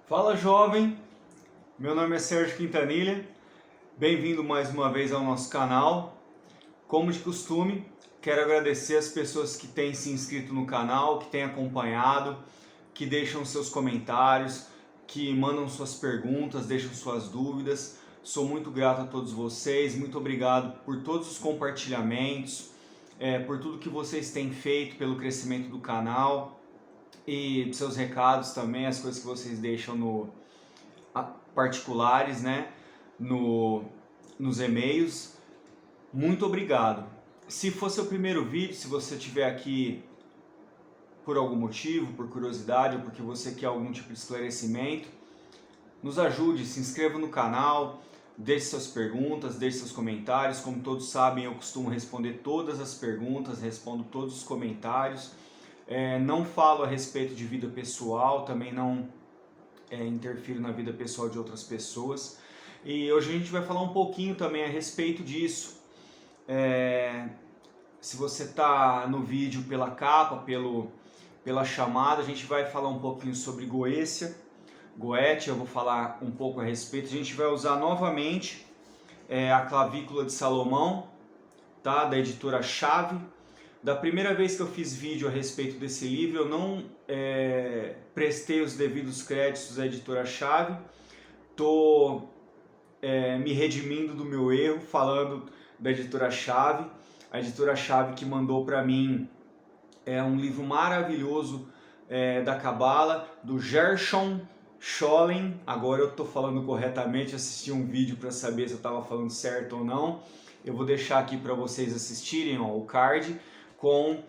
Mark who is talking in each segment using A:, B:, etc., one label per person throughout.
A: Fala jovem, meu nome é Sérgio Quintanilha, bem-vindo mais uma vez ao nosso canal. Como de costume, quero agradecer as pessoas que têm se inscrito no canal, que têm acompanhado, que deixam seus comentários, que mandam suas perguntas, deixam suas dúvidas. Sou muito grato a todos vocês, muito obrigado por todos os compartilhamentos, por tudo que vocês têm feito pelo crescimento do canal. E seus recados também, as coisas que vocês deixam no particulares, né, nos e-mails. Muito obrigado. Se for seu primeiro vídeo, se você estiver aqui por algum motivo, por curiosidade ou porque você quer algum tipo de esclarecimento, nos ajude, se inscreva no canal, deixe suas perguntas, deixe seus comentários. Como todos sabem, eu costumo responder todas as perguntas, respondo todos os comentários. Não falo a respeito de vida pessoal, também não interfiro na vida pessoal de outras pessoas. E hoje a gente vai falar um pouquinho também a respeito disso. Se você está no vídeo pela capa, pela chamada, a gente vai falar um pouquinho sobre Goécia, eu vou falar um pouco a respeito. A gente vai usar novamente a Clavícula de Salomão, tá? Da editora Chave. Da primeira vez que eu fiz vídeo a respeito desse livro, eu não prestei os devidos créditos à editora Chave. Estou me redimindo do meu erro, falando da editora Chave. A editora Chave que mandou para mim um livro maravilhoso da Cabala, do Gershon Scholem. Agora eu estou falando corretamente, assisti um vídeo para saber se eu estava falando certo ou não. Eu vou deixar aqui para vocês assistirem o card com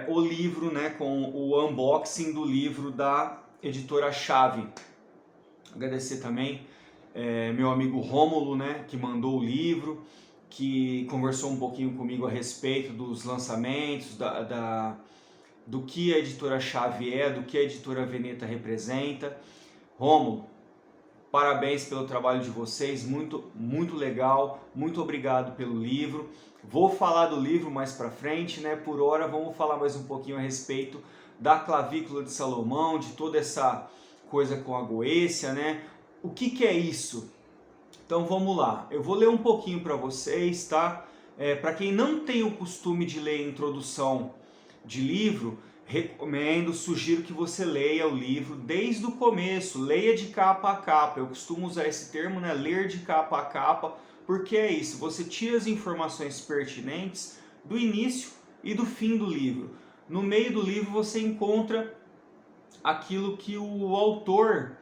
A: o livro, né, com o unboxing do livro da editora Chave. Agradecer também meu amigo Rômulo, né, que mandou o livro, que conversou um pouquinho comigo a respeito dos lançamentos, do que a editora Chave do que a editora Veneta representa. Rômulo, parabéns pelo trabalho de vocês, muito legal, muito obrigado pelo livro. Vou falar do livro mais pra frente, né? Por hora vamos falar mais um pouquinho a respeito da Clavícula de Salomão, de toda essa coisa com a Goécia, né? O que é isso? Então vamos lá, eu vou ler um pouquinho para vocês, tá? Para quem não tem o costume de ler introdução de livro, recomendo, sugiro que você leia o livro desde o começo, leia de capa a capa. Eu costumo usar esse termo, né? Ler de capa a capa, porque é isso, você tira as informações pertinentes do início e do fim do livro. No meio do livro você encontra aquilo que o autor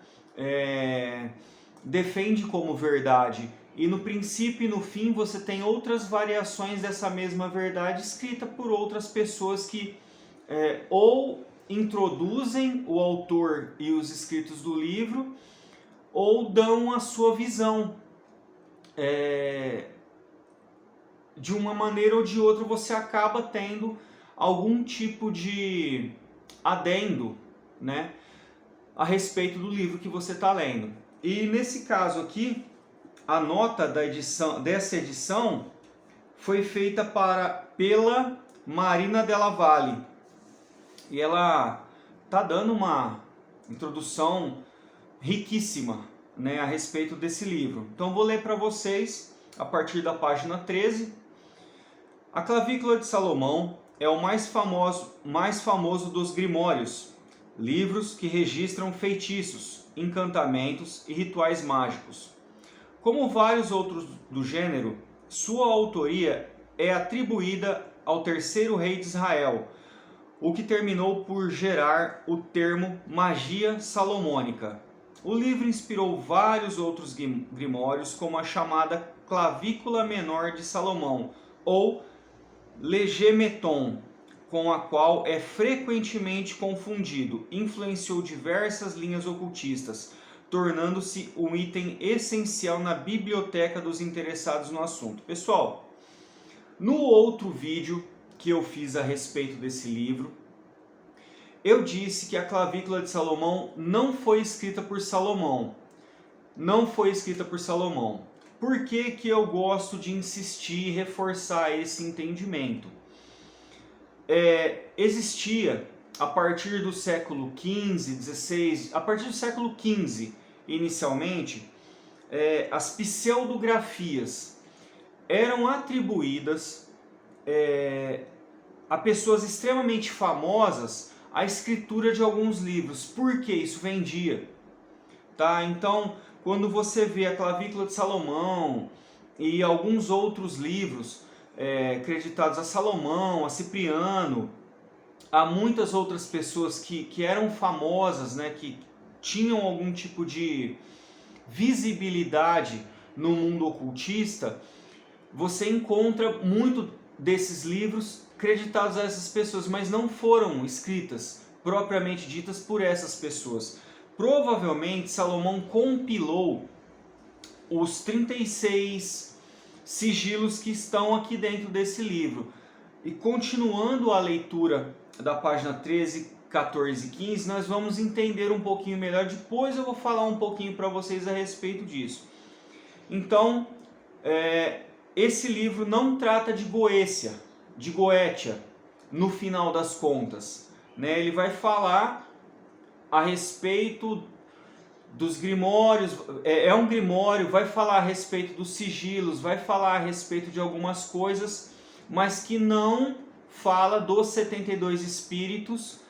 A: defende como verdade. E no princípio e no fim você tem outras variações dessa mesma verdade escrita por outras pessoas que ou introduzem o autor e os escritos do livro, ou dão a sua visão. De uma maneira ou de outra você acaba tendo algum tipo de adendo, né, a respeito do livro que você está lendo. E nesse caso aqui, a nota dessa edição foi feita pela Marina Della Valle. E ela está dando uma introdução riquíssima, né, a respeito desse livro. Então vou ler para vocês a partir da página 13. A Clavícula de Salomão é o mais famoso dos grimórios, livros que registram feitiços, encantamentos e rituais mágicos. Como vários outros do gênero, sua autoria é atribuída ao terceiro rei de Israel, o que terminou por gerar o termo magia salomônica. O livro inspirou vários outros grimórios, como a chamada Clavícula Menor de Salomão, ou Legemeton, com a qual é frequentemente confundido. Influenciou diversas linhas ocultistas, tornando-se um item essencial na biblioteca dos interessados no assunto. Pessoal, no outro vídeo que eu fiz a respeito desse livro, eu disse que a Clavícula de Salomão não foi escrita por Salomão. Não foi escrita por Salomão. Por que que eu gosto de insistir e reforçar esse entendimento? Existia a partir do século XV, XVI, a partir do século XV, inicialmente, as pseudografias eram atribuídas a pessoas extremamente famosas a escritura de alguns livros. Por que isso vendia? Tá? Então, quando você vê a Clavícula de Salomão e alguns outros livros creditados a Salomão, a Cipriano, há muitas outras pessoas que eram famosas, né, que tinham algum tipo de visibilidade no mundo ocultista, você encontra muito desses livros creditados a essas pessoas, mas não foram escritas propriamente ditas por essas pessoas. Provavelmente Salomão compilou os 36 sigilos que estão aqui dentro desse livro. E continuando a leitura da página 13, 14 e 15, nós vamos entender um pouquinho melhor. Depois eu vou falar um pouquinho para vocês a respeito disso. Então, esse livro não trata de Goécia, no final das contas, né? Ele vai falar a respeito dos grimórios, é um grimório, vai falar a respeito dos sigilos, vai falar a respeito de algumas coisas, mas que não fala dos 72 espíritos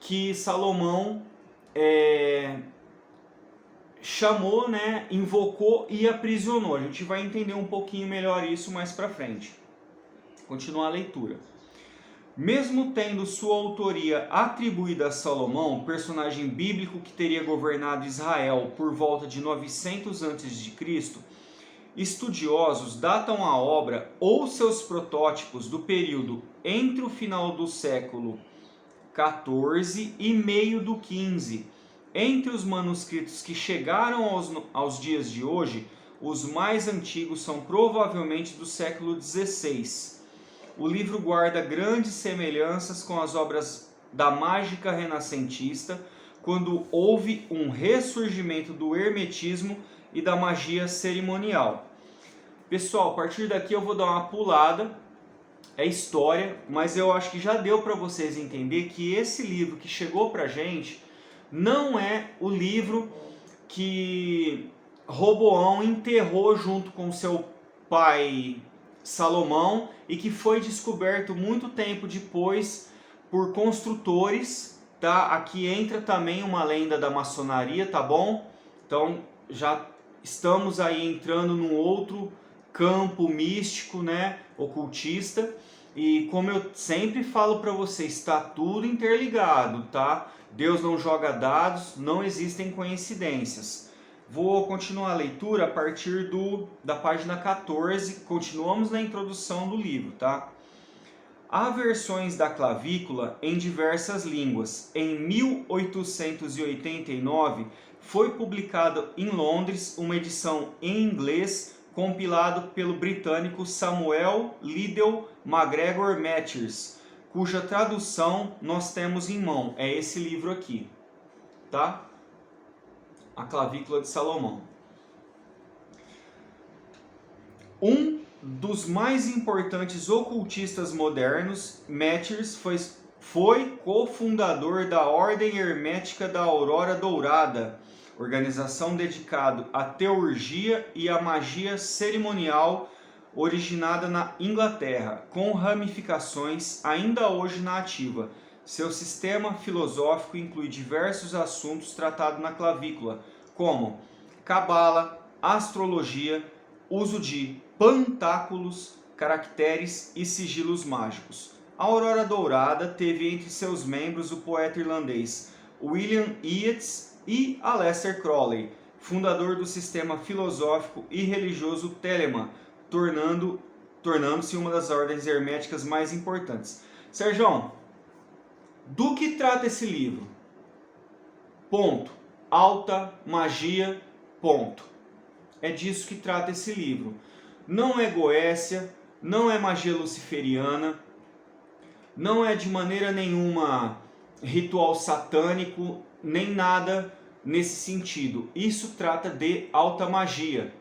A: que Salomão chamou, né, invocou e aprisionou. A gente vai entender um pouquinho melhor isso mais para frente. Continuar a leitura. Mesmo tendo sua autoria atribuída a Salomão, personagem bíblico que teria governado Israel por volta de 900 a.C., estudiosos datam a obra ou seus protótipos do período entre o final do século XIV e meio do XV. Entre os manuscritos que chegaram aos dias de hoje, os mais antigos são provavelmente do século XVI. O livro guarda grandes semelhanças com as obras da mágica renascentista, quando houve um ressurgimento do hermetismo e da magia cerimonial. Pessoal, a partir daqui eu vou dar uma pulada, é história, mas eu acho que já deu para vocês entender que esse livro que chegou para a gente não é o livro que Roboão enterrou junto com seu pai Salomão e que foi descoberto muito tempo depois por construtores, tá? Aqui entra também uma lenda da maçonaria, tá bom? Então já estamos aí entrando num outro campo místico, né, ocultista, e como eu sempre falo para vocês, está tudo interligado, tá? Deus não joga dados, não existem coincidências. Vou continuar a leitura a partir da página 14, continuamos na introdução do livro, tá? Há versões da clavícula em diversas línguas. Em 1889 foi publicada em Londres uma edição em inglês compilado pelo britânico Samuel Liddell MacGregor Matthews, cuja tradução nós temos em mão. É esse livro aqui, tá? A Clavícula de Salomão. Um dos mais importantes ocultistas modernos, Matthews foi cofundador da Ordem Hermética da Aurora Dourada, organização dedicada à teurgia e à magia cerimonial originada na Inglaterra, com ramificações ainda hoje na ativa. Seu sistema filosófico inclui diversos assuntos tratados na clavícula, como cabala, astrologia, uso de pantáculos, caracteres e sigilos mágicos. A Aurora Dourada teve entre seus membros o poeta irlandês William Yeats e Aleister Crowley, fundador do sistema filosófico e religioso Telemann, tornando-se uma das ordens herméticas mais importantes. Sérgio, do que trata esse livro? Ponto. Alta magia, ponto. É disso que trata esse livro. Não é Goécia, não é magia luciferiana, não é de maneira nenhuma ritual satânico, nem nada nesse sentido. Isso trata de alta magia.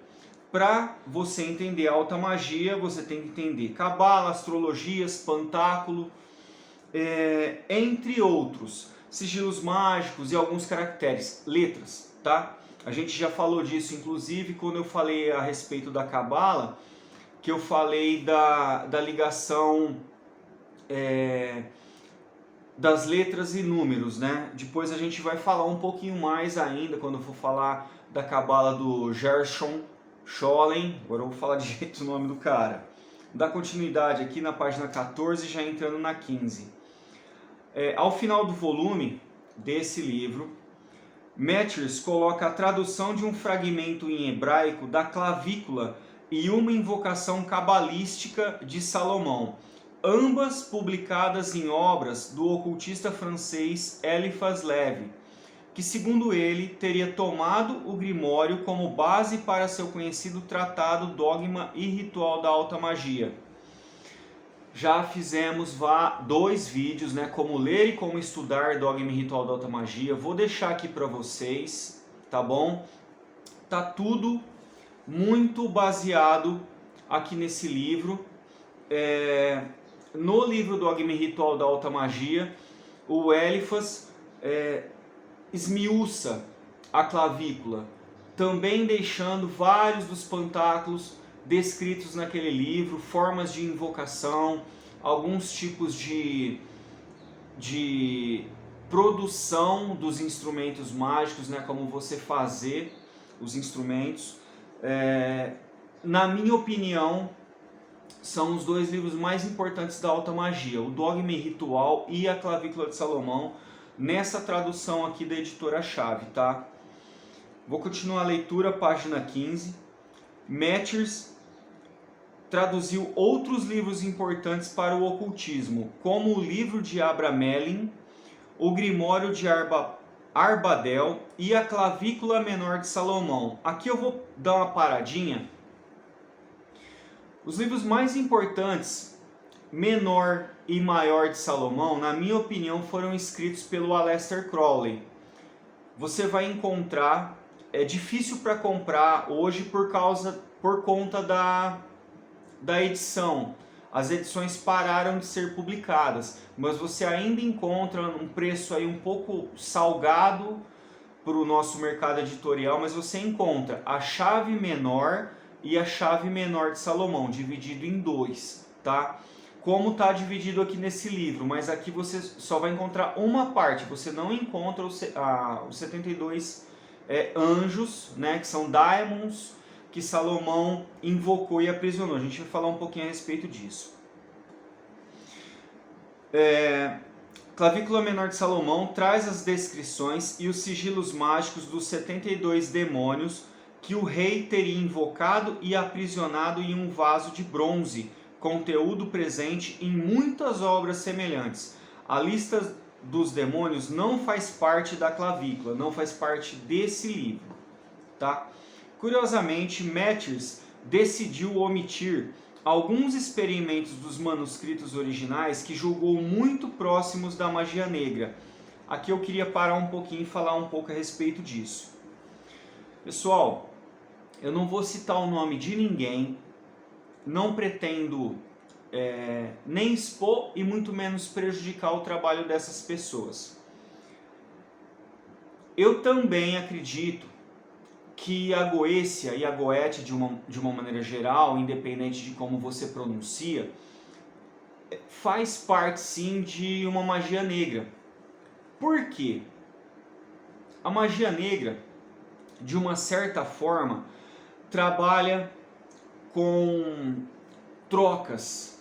A: Para você entender alta magia, você tem que entender cabala, astrologias, pantáculo, entre outros, sigilos mágicos e alguns caracteres, letras, tá? A gente já falou disso, inclusive, quando eu falei a respeito da Cabala, que eu falei da ligação das letras e números, né? Depois a gente vai falar um pouquinho mais ainda, quando eu for falar da Cabala do Gershon Scholem, agora eu vou falar direito o nome do cara. Dá continuidade aqui na página 14, já entrando na 15. Ao final do volume desse livro, Metters coloca a tradução de um fragmento em hebraico da clavícula e uma invocação cabalística de Salomão, ambas publicadas em obras do ocultista francês Eliphas Lévy, que segundo ele teria tomado o Grimório como base para seu conhecido tratado Dogma e Ritual da Alta Magia. Já fizemos 2 vídeos, né, como ler e como estudar Dogma e Ritual da Alta Magia. Vou deixar aqui para vocês, tá bom? Tá tudo muito baseado aqui nesse livro. No livro Dogma e Ritual da Alta Magia, o Eliphas esmiuça a clavícula, também deixando vários dos pentáculos descritos naquele livro, formas de invocação, alguns tipos de produção dos instrumentos mágicos, né, como você fazer os instrumentos. Na minha opinião, são os 2 livros mais importantes da Alta Magia, o Dogma e Ritual e a Clavícula de Salomão, nessa tradução aqui da editora Chave, tá? Vou continuar a leitura, página 15. Metters traduziu outros livros importantes para o ocultismo, como o livro de Abramelin, o Grimório de Arbadel e a Clavícula Menor de Salomão. Aqui eu vou dar uma paradinha. Os livros mais importantes, Menor e Maior de Salomão, na minha opinião, foram escritos pelo Aleister Crowley. Você vai encontrar, é difícil para comprar hoje por conta da edição. As edições pararam de ser publicadas, mas você ainda encontra um preço aí um pouco salgado para o nosso mercado editorial, mas você encontra a Chave Menor e a Chave Menor de Salomão, dividido em 2, tá? Como está dividido aqui nesse livro, mas aqui você só vai encontrar uma parte, você não encontra os 72 anjos, né, que são Daemons, que Salomão invocou e aprisionou. A gente vai falar um pouquinho a respeito disso. Clavícula Menor de Salomão traz as descrições e os sigilos mágicos dos 72 demônios que o rei teria invocado e aprisionado em um vaso de bronze, conteúdo presente em muitas obras semelhantes. A lista dos demônios não faz parte da clavícula, não faz parte desse livro, tá? Curiosamente, Metters decidiu omitir alguns experimentos dos manuscritos originais que julgou muito próximos da magia negra. Aqui eu queria parar um pouquinho e falar um pouco a respeito disso. Pessoal, eu não vou citar o nome de ninguém, não pretendo nem expor e muito menos prejudicar o trabalho dessas pessoas. Eu também acredito que a Goécia e a Goethe, de uma maneira geral, independente de como você pronuncia, faz parte sim de uma magia negra. Por quê? A magia negra, de uma certa forma, trabalha com trocas,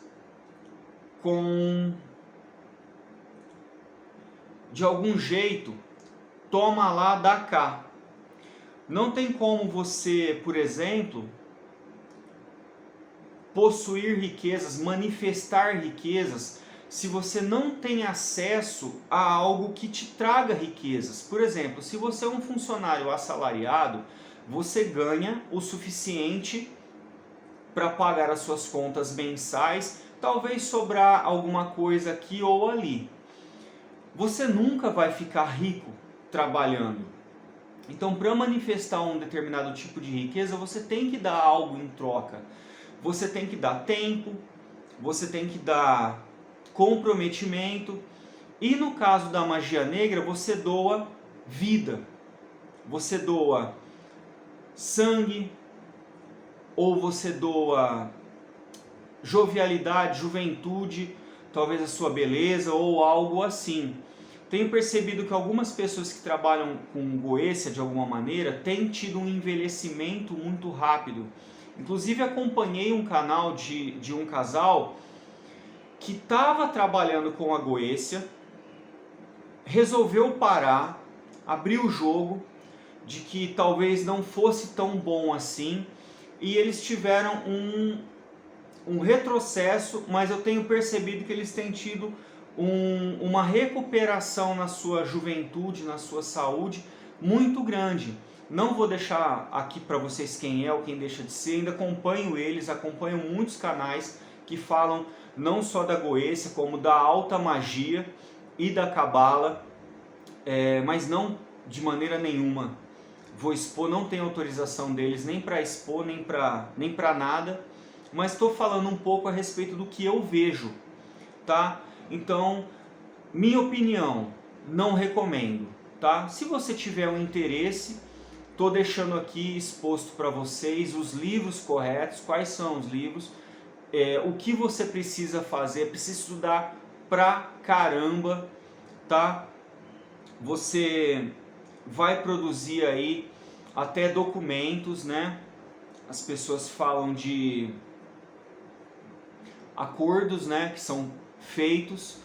A: de algum jeito, toma lá, dá cá. Não tem como você, por exemplo, possuir riquezas, manifestar riquezas, se você não tem acesso a algo que te traga riquezas. Por exemplo, se você é um funcionário assalariado, você ganha o suficiente para pagar as suas contas mensais, talvez sobrar alguma coisa aqui ou ali. Você nunca vai ficar rico trabalhando. Então, para manifestar um determinado tipo de riqueza, você tem que dar algo em troca. Você tem que dar tempo, você tem que dar comprometimento. E no caso da magia negra, você doa vida, você doa sangue, ou você doa jovialidade, juventude, talvez a sua beleza ou algo assim. Tenho percebido que algumas pessoas que trabalham com goécia de alguma maneira têm tido um envelhecimento muito rápido. Inclusive acompanhei um canal de um casal que estava trabalhando com a goécia, resolveu parar, abriu o jogo de que talvez não fosse tão bom assim, e eles tiveram um retrocesso, mas eu tenho percebido que eles têm tido uma recuperação na sua juventude, na sua saúde muito grande. Não vou deixar aqui para vocês quem é ou quem deixa de ser, ainda acompanho eles, acompanho muitos canais que falam não só da goécia, como da alta magia e da cabala, mas não de maneira nenhuma vou expor, não tenho autorização deles nem para expor, nem para nada, mas estou falando um pouco a respeito do que eu vejo, tá? Então, minha opinião, não recomendo, tá? Se você tiver um interesse, estou deixando aqui exposto para vocês os livros corretos, quais são os livros, o que você precisa fazer, precisa estudar pra caramba, tá? Você vai produzir aí até documentos, né? As pessoas falam de acordos, né, que são feitos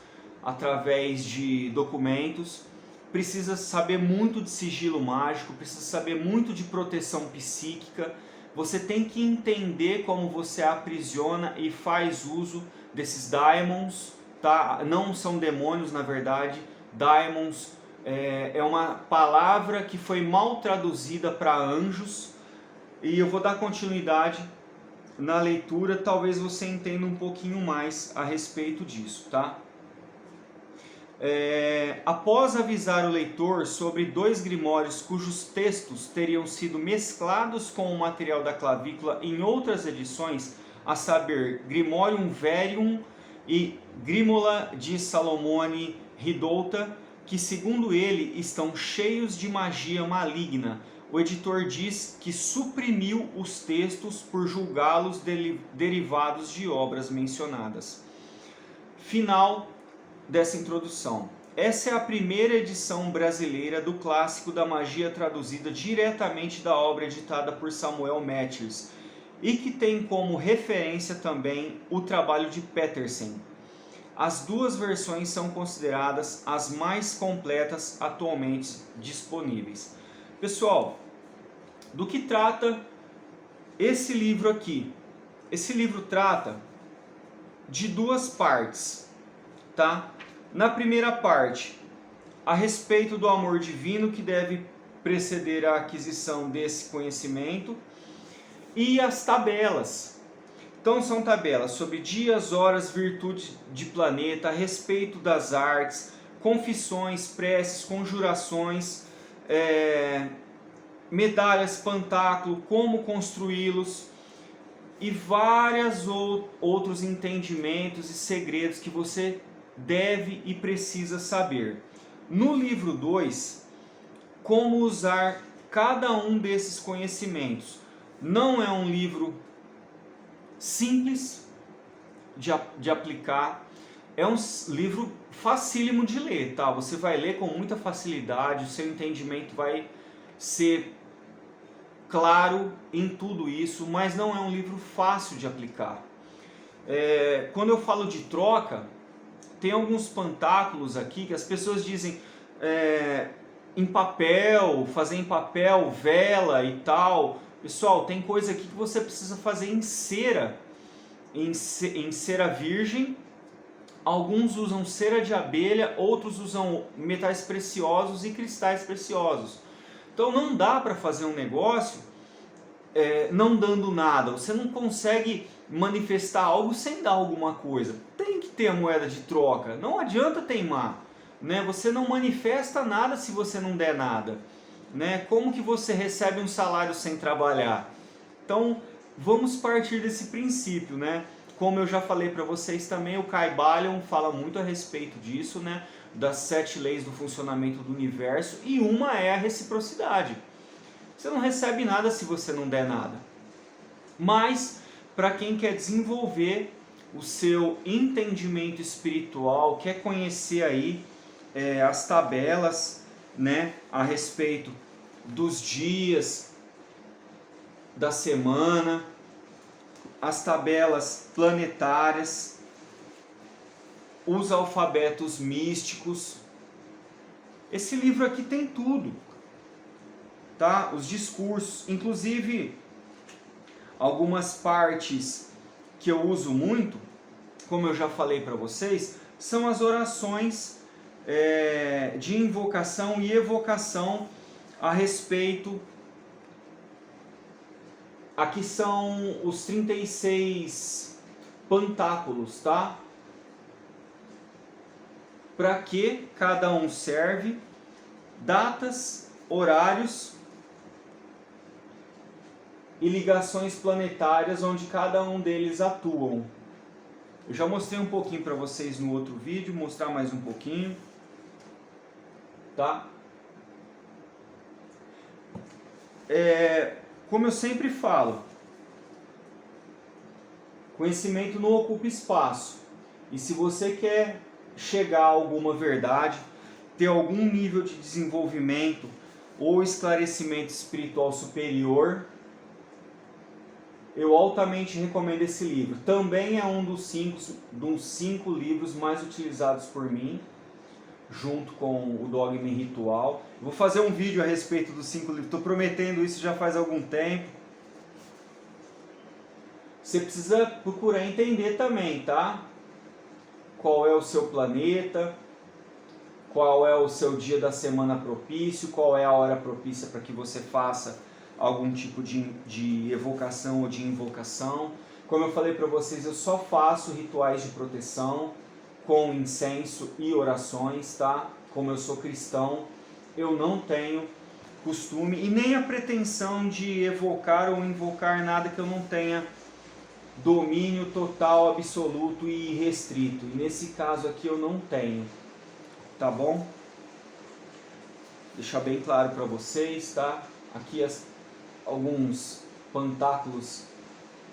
A: através de documentos. Precisa saber muito de sigilo mágico, precisa saber muito de proteção psíquica. Você tem que entender como você aprisiona e faz uso desses daemons, tá? Não são demônios, na verdade. Daemons é uma palavra que foi mal traduzida para anjos, e eu vou dar continuidade na leitura, talvez você entenda um pouquinho mais a respeito disso, tá? Após avisar o leitor sobre 2 grimórios cujos textos teriam sido mesclados com o material da clavícula em outras edições, a saber, Grimorium Verium e Grimola de Salomone Ridolta, que segundo ele estão cheios de magia maligna, o editor diz que suprimiu os textos por julgá-los derivados de obras mencionadas. Final dessa introdução. Essa é a primeira edição brasileira do clássico da magia traduzida diretamente da obra editada por Samuel Matthews e que tem como referência também o trabalho de Petersen. As 2 versões são consideradas as mais completas atualmente disponíveis. Pessoal, do que trata esse livro aqui? Esse livro trata de 2 partes, tá? Na primeira parte, a respeito do amor divino que deve preceder a aquisição desse conhecimento, e as tabelas. Então são tabelas sobre dias, horas, virtude de planeta, a respeito das artes, confissões, preces, conjurações, medalhas, pantáculo, como construí-los e vários outros entendimentos e segredos que você deve e precisa saber. No livro 2, como usar cada um desses conhecimentos. Não é um livro simples de aplicar, é um livro facílimo de ler, tá? Você vai ler com muita facilidade, o seu entendimento vai ser claro em tudo isso, mas não é um livro fácil de aplicar. Quando eu falo de troca, tem alguns pantáculos aqui que as pessoas dizem em papel, fazer em papel, vela e tal. Pessoal, tem coisa aqui que você precisa fazer em cera virgem. Alguns usam cera de abelha, outros usam metais preciosos e cristais preciosos. Então não dá para fazer um negócio não dando nada. Você não consegue manifestar algo sem dar alguma coisa. Tem que ter a moeda de troca. Não adianta teimar, né? Você não manifesta nada se você não der nada, né? Como que você recebe um salário sem trabalhar? Então vamos partir desse princípio, né? como eu já falei para vocês também, o Kybalion fala muito a respeito disso, né? Das 7 leis do funcionamento do universo, e uma é a reciprocidade. Você não recebe nada se você não der nada. Mas, para quem quer desenvolver o seu entendimento espiritual, quer conhecer aí as tabelas, né, a respeito dos dias da semana, as tabelas planetárias, os alfabetos místicos. Esse livro aqui tem tudo, tá? Os discursos, inclusive algumas partes que eu uso muito, como eu já falei para vocês, são as orações de invocação e evocação a respeito. Aqui são os 36 pantáculos, tá? Para que cada um serve, datas, horários e ligações planetárias onde cada um deles atuam. Eu já mostrei um pouquinho para vocês no outro vídeo, vou mostrar mais um pouquinho, tá? Como eu sempre falo, conhecimento não ocupa espaço. E se você quer chegar a alguma verdade, ter algum nível de desenvolvimento ou esclarecimento espiritual superior, eu altamente recomendo esse livro. Também é um dos 5 livros mais utilizados por mim, junto com o Dogma e Ritual. Vou fazer um vídeo a respeito dos 5 livros, estou prometendo isso já faz algum tempo. Você precisa procurar entender também, tá? Qual é o seu planeta, qual é o seu dia da semana propício, qual é a hora propícia para que você faça algum tipo de evocação ou de invocação. Como eu falei para vocês, eu só faço rituais de proteção com incenso e orações, tá? Como eu sou cristão, eu não tenho costume e nem a pretensão de evocar ou invocar nada que eu não tenha domínio total, absoluto e restrito. E nesse caso aqui eu não tenho, tá bom? Deixar bem claro para vocês, tá? Aqui alguns pantáculos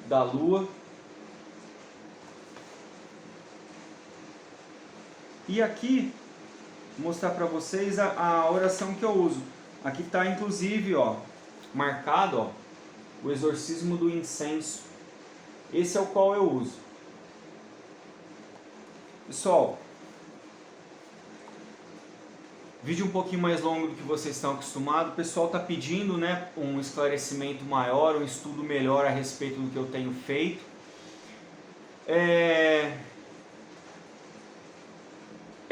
A: da Lua. E aqui, vou mostrar para vocês a oração que eu uso. Aqui está inclusive, ó, marcado, ó, o exorcismo do incenso. Esse é o qual eu uso. Pessoal, vídeo um pouquinho mais longo do que vocês estão acostumados. O pessoal está pedindo, né, um esclarecimento maior, um estudo melhor a respeito do que eu tenho feito. É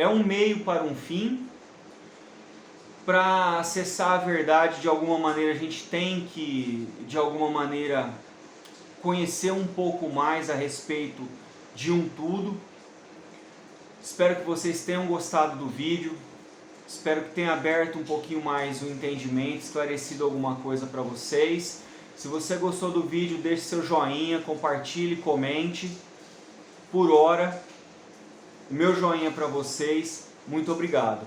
A: um meio para um fim. Para acessar a verdade, de alguma maneira, a gente tem que, de alguma maneira, conhecer um pouco mais a respeito de um tudo. Espero que vocês tenham gostado do vídeo. Espero que tenha aberto um pouquinho mais o entendimento, esclarecido alguma coisa para vocês. Se você gostou do vídeo, deixe seu joinha, compartilhe, comente. Por hora, o meu joinha para vocês. Muito obrigado.